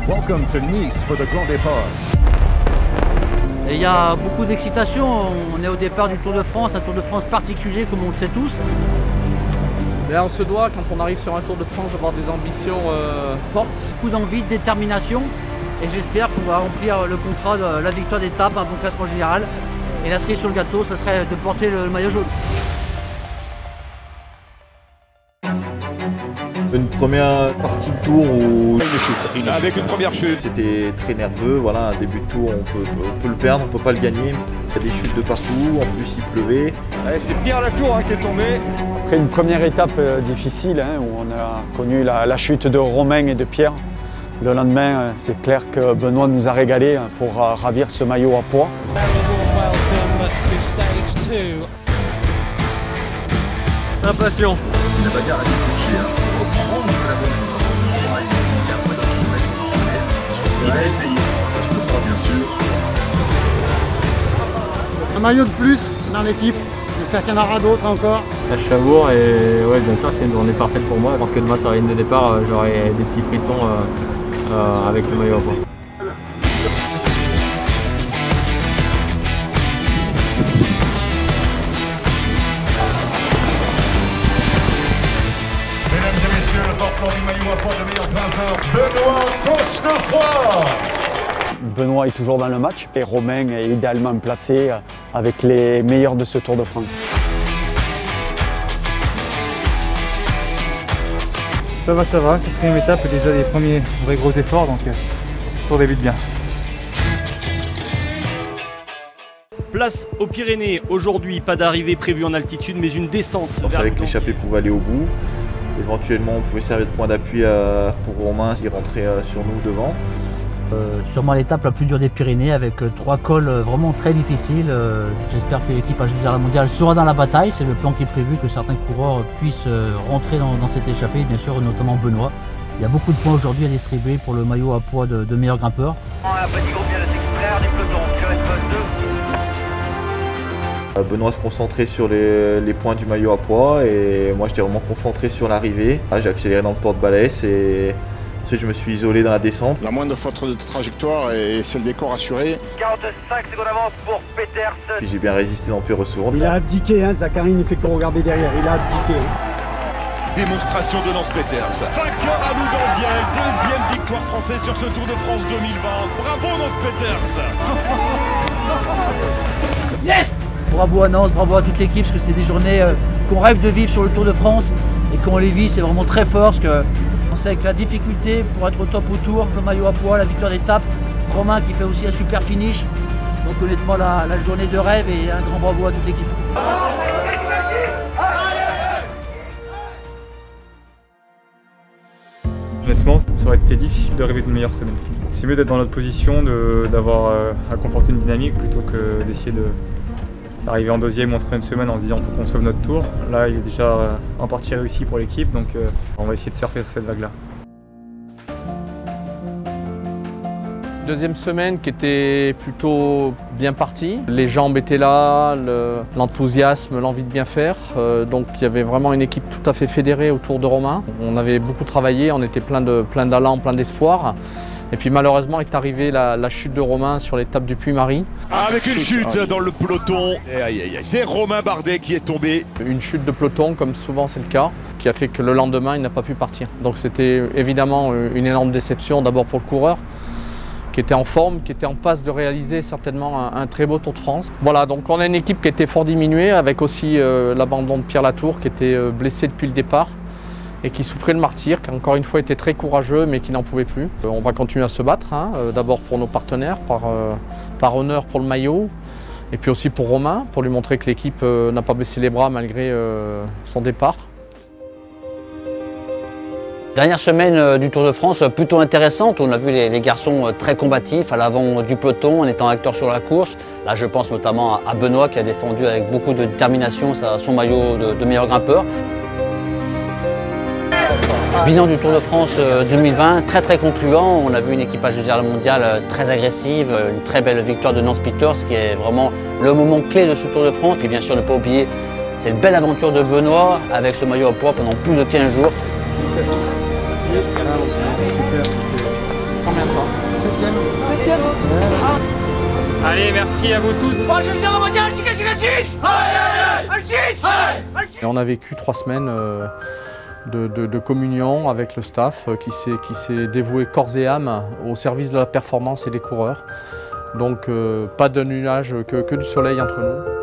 Welcome to Nice for the grand départ. Et il y a beaucoup d'excitation. On est au départ du Tour de France, un Tour de France particulier comme on le sait tous. Là, on se doit, quand on arrive sur un Tour de France, d'avoir des ambitions fortes. Beaucoup d'envie, de détermination. Et j'espère qu'on va remplir le contrat de la victoire d'étape, un bon classement général. Et la cerise sur le gâteau, ce serait de porter le maillot jaune. Une première partie de tour où avec une première chute. C'était très nerveux, voilà, un début de tour on peut le perdre, on peut pas le gagner. Il y a des chutes de partout, en plus il pleuvait. C'est Pierre Latour qui est tombé. Après une première étape difficile où on a connu la chute de Romain et de Pierre. Le lendemain, c'est clair que Benoît nous a régalé pour ravir ce maillot à poids. Impatient. La bagarre a déclenché, reprendre la bonne il va essayer, je peux pas bien sûr. Un maillot de plus dans l'équipe, j'espère qu'il y en aura d'autres encore. Je suis à Bourg et ouais, bien sûr c'est une journée parfaite pour moi. Je pense que demain sur la ligne de départ, j'aurai des petits frissons avec le maillot à poids. Mesdames et messieurs, le porteur du maillot à poids de meilleur grimpeur, Benoît Cosnefroy. Benoît est toujours dans le match et Romain est idéalement placé avec les meilleurs de ce Tour de France. Ça va, quatrième étape, déjà les premiers vrais gros efforts, donc le tour débute bien. Place aux Pyrénées, aujourd'hui pas d'arrivée prévue en altitude mais une descente. On savait que l'échappée pouvait aller au bout. Éventuellement on pouvait servir de point d'appui pour Romain qui rentrait sur nous devant. Sûrement l'étape la plus dure des Pyrénées avec 3 cols vraiment très difficiles. J'espère que l'équipe AG2R mondiale sera dans la bataille. C'est le plan qui est prévu, que certains coureurs puissent rentrer dans cette échappée, bien sûr notamment Benoît. Il y a beaucoup de points aujourd'hui à distribuer pour le maillot à poids de meilleur grimpeur. Un petit groupe vient de s'extraire du peloton, Benoît se concentrait sur les points du maillot à poids et moi j'étais vraiment concentré sur l'arrivée. J'ai accéléré dans le porte-balais et ensuite je me suis isolé dans la descente. La moindre faute de trajectoire et c'est le décor assuré. 45 secondes d'avance pour Peters. J'ai bien résisté dans plusieurs secondes. Il a abdiqué, Zacharine ne fait que regarder derrière, il a abdiqué. Démonstration de Nance Peters. Vainqueur à Loudanvielle, deuxième victoire française sur ce Tour de France 2020. Bravo Nance Peters. Yes! Bravo à Nantes, bravo à toute l'équipe, parce que c'est des journées qu'on rêve de vivre sur le Tour de France. Et quand on les vit, c'est vraiment très fort, parce qu'on sait que la difficulté pour être au top au Tour, le maillot à poids, la victoire d'étape, Romain qui fait aussi un super finish. Donc honnêtement, la journée de rêve et un grand bravo à toute l'équipe. Honnêtement, ça aurait été difficile de rêver d'une meilleure semaine. C'est mieux d'être dans notre position, d'avoir à conforter une dynamique plutôt que d'essayer d'arriver en deuxième ou en troisième semaine en se disant faut qu'on sauve notre tour. Là, il est déjà en partie réussi pour l'équipe, donc on va essayer de surfer sur cette vague-là. Deuxième semaine qui était plutôt bien partie. Les jambes étaient là, l'enthousiasme, l'envie de bien faire. Donc il y avait vraiment une équipe tout à fait fédérée autour de Romain. On avait beaucoup travaillé, on était plein d'allant, plein d'espoir. Et puis malheureusement est arrivée la chute de Romain sur l'étape du Puy-Marie. Avec une chute dans le peloton. C'est Romain Bardet qui est tombé. Une chute de peloton, comme souvent c'est le cas, qui a fait que le lendemain il n'a pas pu partir. Donc c'était évidemment une énorme déception, d'abord pour le coureur, qui était en forme, qui était en passe de réaliser certainement un très beau Tour de France. Voilà, donc on a une équipe qui était fort diminuée, avec aussi l'abandon de Pierre Latour, qui était blessé depuis le départ et qui souffrait le martyre, qui encore une fois était très courageux mais qui n'en pouvait plus. On va continuer à se battre, d'abord pour nos partenaires, par honneur pour le maillot, et puis aussi pour Romain, pour lui montrer que l'équipe n'a pas baissé les bras malgré son départ. Dernière semaine du Tour de France plutôt intéressante. On a vu les garçons très combatifs à l'avant du peloton en étant acteurs sur la course. Là, je pense notamment à Benoît qui a défendu avec beaucoup de détermination son maillot de meilleur grimpeur. Bilan du Tour de France 2020, très concluant. On a vu une équipe AG2R mondiale très agressive, une très belle victoire de Nance Peters qui est vraiment le moment clé de ce Tour de France. Et bien sûr, ne pas oublier cette belle aventure de Benoît avec ce maillot à poids pendant plus de 15 jours. Combien de temps? Merci à vous tous. Et on a vécu 3 semaines de communion avec le staff qui s'est dévoué corps et âme au service de la performance et des coureurs. Donc pas de nuages, que du soleil entre nous.